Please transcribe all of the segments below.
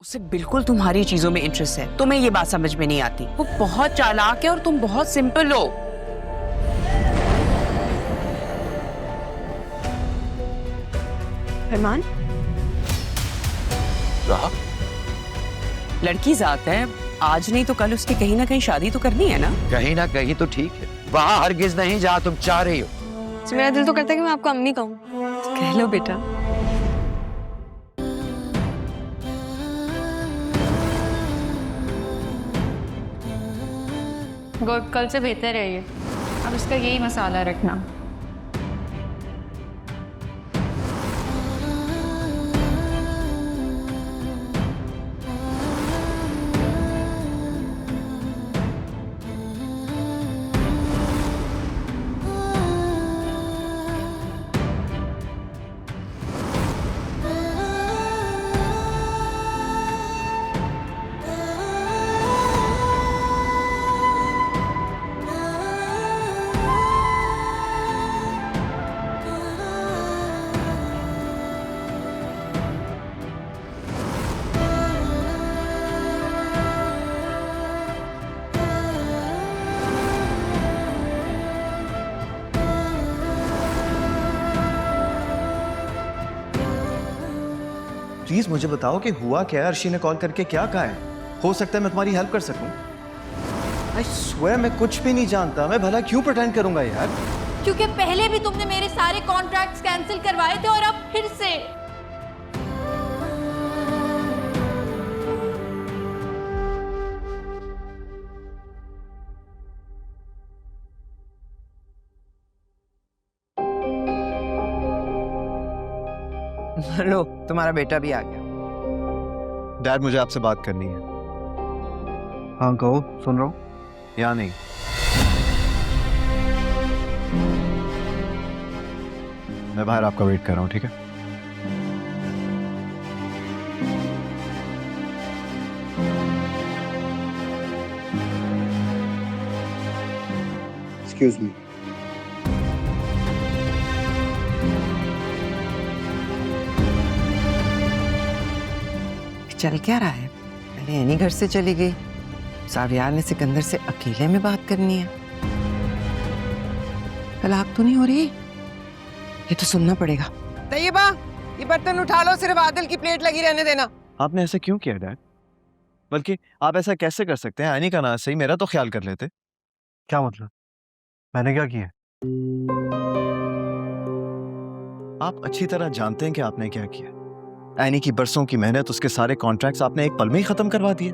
उसे बिल्कुल तुम्हारी चीजों में इंटरेस्ट है। तुम्हें ये बात समझ में नहीं आती। वो बहुत चालाक है और तुम बहुत सिंपल हो। फरमान, लड़की जात है, आज नहीं तो कल उसकी कहीं ना कहीं शादी तो करनी है ना। कहीं ना कहीं तो ठीक है, वहां हरगिज नहीं जहाँ तुम चाह रही हो। मेरा दिल तो करता है कि मैं आपको अम्मी कहूँ। तो कह लो बेटा। गुड, कल से बेहतर है ये। अब इसका यही मसाला रखना। प्लीज मुझे बताओ कि हुआ क्या है। अर्शी ने कॉल करके क्या कहा है? हो सकता है मैं तुम्हारी हेल्प कर सकूं। आई स्वेयर मैं कुछ भी नहीं जानता। मैं भला क्यों प्रिटेंड करूंगा यार? क्योंकि पहले भी तुमने मेरे सारे कॉन्ट्रैक्ट्स कैंसिल करवाए थे और अब फिर से। लो, तुम्हारा बेटा भी आ गया। डैड मुझे आपसे बात करनी है। हाँ कहो, सुन रहा हूँ। या नहीं? मैं बाहर आपका वेट कर रहा हूँ, ठीक है? Excuse me. चल क्या रहा है? पहले एनी घर से चली गई, सावियार ने सिकंदर से अकेले में बात करनी है। तलाक तो नहीं हो रही? ये तो सुनना पड़ेगा। तैयबा, ये बर्तन उठा लो, सिर्फ आदिल की प्लेट लगी रहने देना। आपने ऐसा क्यों किया डैड? बल्कि आप ऐसा कैसे कर सकते हैं? आनी का ना सही, मेरा तो ख्याल कर लेते। क्या मतलब? मैंने क्या किया? आप अच्छी तरह जानते हैं कि आपने क्या किया। एनी की बरसों की मेहनत, उसके सारे कॉन्ट्रैक्ट्स आपने एक पल में ही खत्म करवा दिए।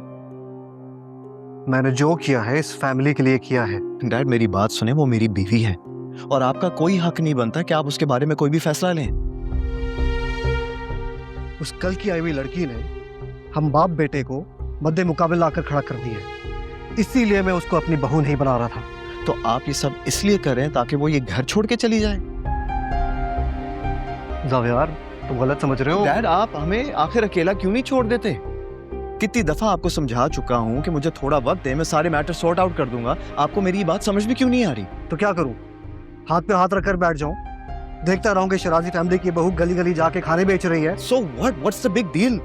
मैंने जो किया है इस फैमिली के लिए किया है। डैड मेरी बात सुने, वो मेरी बीवी है और आपका कोई हक नहीं बनता कि आप उसके बारे में कोई भी फैसला लें। उस कल की आई हुई लड़की ने हम बाप बेटे को मद्दे मुकाबले लाकर खड़ा कर दिया है, इसीलिए मैं उसको अपनी बहू नहीं बना रहा था। तो आप ये सब इसलिए कर रहे हैं ताकि वो ये घर छोड़ के चली जाए? जावियार, तुम गलत समझ रहे हो। डैड आप हमें आखिर अकेला क्यों नहीं छोड़ देते? कितनी दफा आपको समझा चुका हूं कि मुझे थोड़ा वक्त दे, मैं सारे मैटर सॉर्ट आउट कर दूंगा। आपको मेरी ये बात समझ में क्यों नहीं आ रही? तो क्या करूं? हाथ पे हाथ रखकर बैठ जाऊं? देखता रहूंगा शराजी फैमिली की बहू गली गली जाके खाने बेच रही है। So what's the big deal?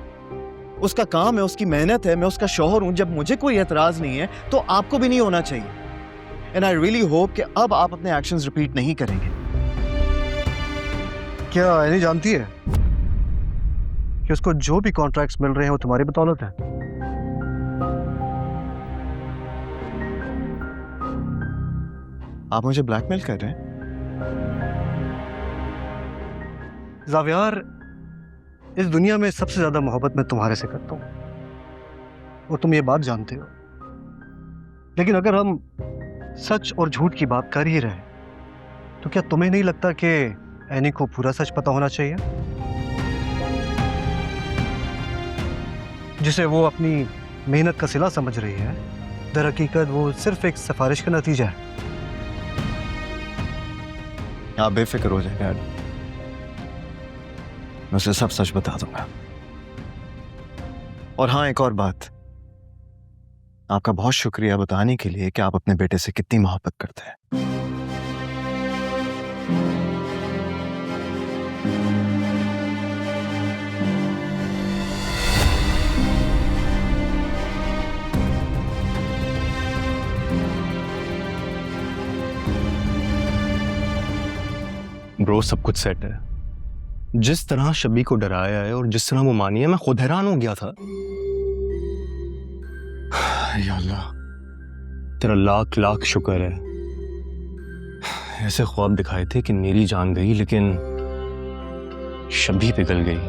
उसका काम है, उसकी मेहनत है, मैं उसका शौहर हूं। जब मुझे कोई एतराज नहीं है तो आपको भी नहीं होना चाहिए। एंड आई रियली होप कि अब आप अपने एक्शंस रिपीट नहीं करेंगे। क्या नहीं जानती है कि उसको जो भी कॉन्ट्रैक्ट्स मिल रहे हैं वो तुम्हारी बदौलत है? आप मुझे ब्लैकमेल कर रहे हैं? जावियार, इस दुनिया में सबसे ज्यादा मोहब्बत मैं तुम्हारे से करता हूं और तुम ये बात जानते हो। लेकिन अगर हम सच और झूठ की बात कर ही रहे तो क्या तुम्हें नहीं लगता कि एनी को पूरा सच पता होना चाहिए, जिसे वो अपनी मेहनत का सिला समझ रही है? दरहकीकत वो सिर्फ एक सिफारिश का नतीजा है। आप बेफिक्र हो जाए डैड, मैं उसे सब सच बता दूंगा। और हाँ, एक और बात, आपका बहुत शुक्रिया बताने के लिए कि आप अपने बेटे से कितनी मोहब्बत करते हैं। ब्रो सब कुछ सेट है। जिस तरह शबी को डराया है और जिस तरह वो मानी है, मैं खुद हैरान हो गया था। या अल्लाह, तेरा लाख लाख शुक्र है। ऐसे ख्वाब दिखाए थे कि मेरी जान गई, लेकिन शबी पिघल गई।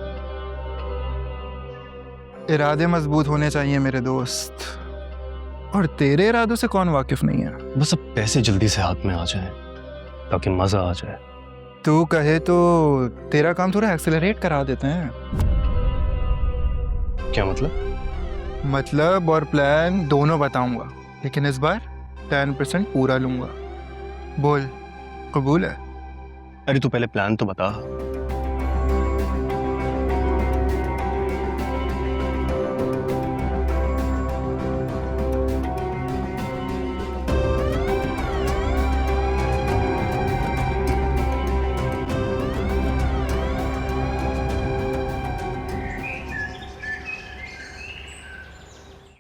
इरादे मजबूत होने चाहिए मेरे दोस्त, और तेरे इरादों से कौन वाकिफ नहीं है। बस अब पैसे जल्दी से हाथ में आ जाएं ताकि मजा आ जाए। तू कहे तो तेरा काम थोड़ा एक्सेलरेट करा देते हैं। क्या मतलब? मतलब और प्लान दोनों बताऊंगा, लेकिन इस बार 10% पूरा लूंगा। बोल, कबूल है? अरे तू पहले प्लान तो बता।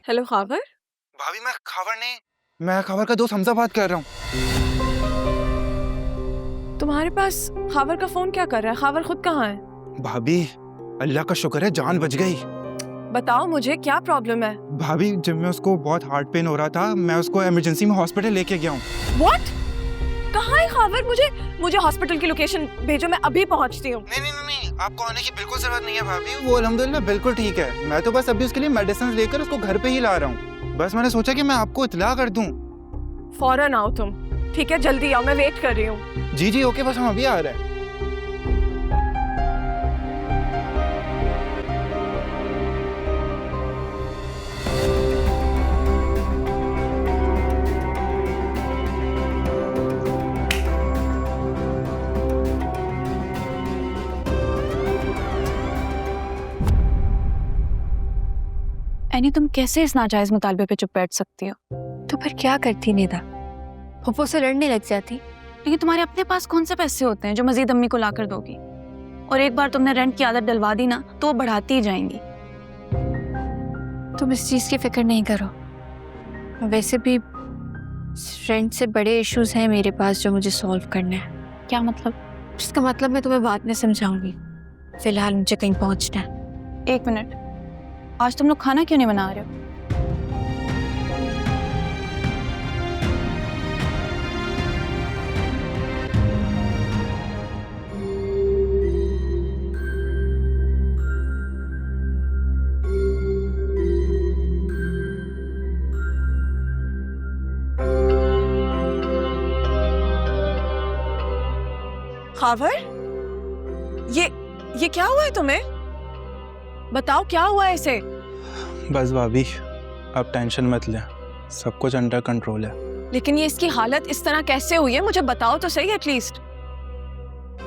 हेलो खावर। भाभी मैं खावर नहीं, मैं खावर का दोस्त हमजा बात कर रहा हूँ। तुम्हारे पास खावर का फोन क्या कर रहा है? खावर खुद कहाँ है? भाभी अल्लाह का शुक्र है जान बच गई। बताओ मुझे क्या प्रॉब्लम है? भाभी जब मैं उसको बहुत हार्ट पेन हो रहा था, मैं उसको इमरजेंसी में हॉस्पिटल लेके गया हूँ। व्हाट? कहाँ है खावर? मुझे हॉस्पिटल की लोकेशन भेजो, मैं अभी पहुँचती हूँ। नहीं, आपको आने की बिल्कुल जरूरत नहीं है भाभी। वो अल्हम्दुलिल्लाह बिल्कुल ठीक है। मैं तो बस अभी उसके लिए मेडिसिन लेकर उसको घर पे ही ला रहा हूँ। बस मैंने सोचा कि मैं आपको इत्तला कर दूँ। फौरन आओ तुम, ठीक है? जल्दी आओ, मैं वेट कर रही हूँ। जी ओके, बस हम अभी आ रहे हैं। यानी तुम कैसे इस नाजायज मुतालबे पे चुप बैठ सकती हो? तो फिर क्या करती निदा? फुफ्फो से लड़ने लग जाती। लेकिन तुम्हारे अपने पास कौन से पैसे होते हैं जो मजीद अम्मी को ला कर दोगी? और एक बार तुमने रेंट की आदत डलवा दी ना, तो वो बढ़ाती ही जाएंगी। तुम इस चीज़ की फिक्र नहीं करो। वैसे भी रेंट से बड़े इश्यूज हैं मेरे पास जो मुझे सॉल्व करना है। क्या मतलब? इसका मतलब मैं तुम्हें बाद में समझाऊंगी। फिलहाल मुझे कहीं पहुंचना है। 1 मिनट, आज तुम लोग खाना क्यों नहीं बना रहे हो? खावर, ये क्या हुआ है तुम्हें? बताओ क्या हुआ है इसे? बस भाभी अब टेंशन मत ले, सब कुछ अंडर कंट्रोल है। लेकिन ये इसकी हालत इस तरह कैसे हुई है? मुझे बताओ तो सही एटलीस्ट।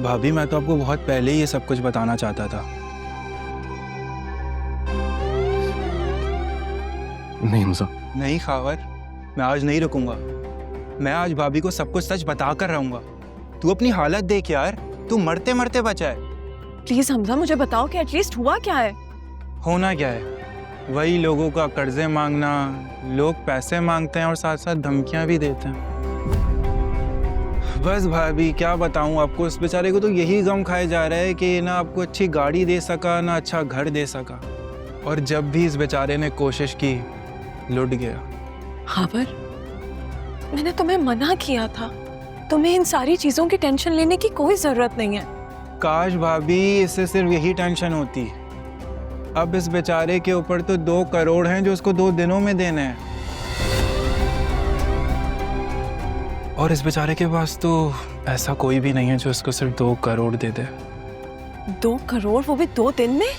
भाभी मैं तो आपको बहुत पहले ही ये सब कुछ बताना चाहता था। नहीं हमजा। नहीं खावर, मैं आज नहीं रुकूंगा। मैं आज भाभी को सब कुछ सच बता कर रहूंगा। तू अपनी हालत देख यार, तू मरते मरते बचा है। प्लीज हमजा मुझे बताओ कि एटलीस्ट हुआ क्या है? होना क्या है, वही लोगों का कर्जे मांगना। लोग पैसे मांगते हैं और साथ साथ धमकियां भी देते हैं। बस भाभी क्या बताऊं आपको, उस बेचारे को तो यही गम खाया जा रहा है कि ना आपको अच्छी गाड़ी दे सका, ना अच्छा घर दे सका। और जब भी इस बेचारे ने कोशिश की, लुट गया। खावर, मैंने तुम्हें मना किया था। तुम्हें इन सारी चीजों की टेंशन लेने की कोई जरूरत नहीं है। काश भाभी इससे सिर्फ यही टेंशन होती। अब इस बेचारे के ऊपर तो 2 करोड़ हैं जो उसको 2 दिनों में देने हैं, और इस बेचारे के पास तो ऐसा कोई भी नहीं है जो उसको सिर्फ 2 करोड़ दे दे। 2 करोड़, वो भी 2 दिन में?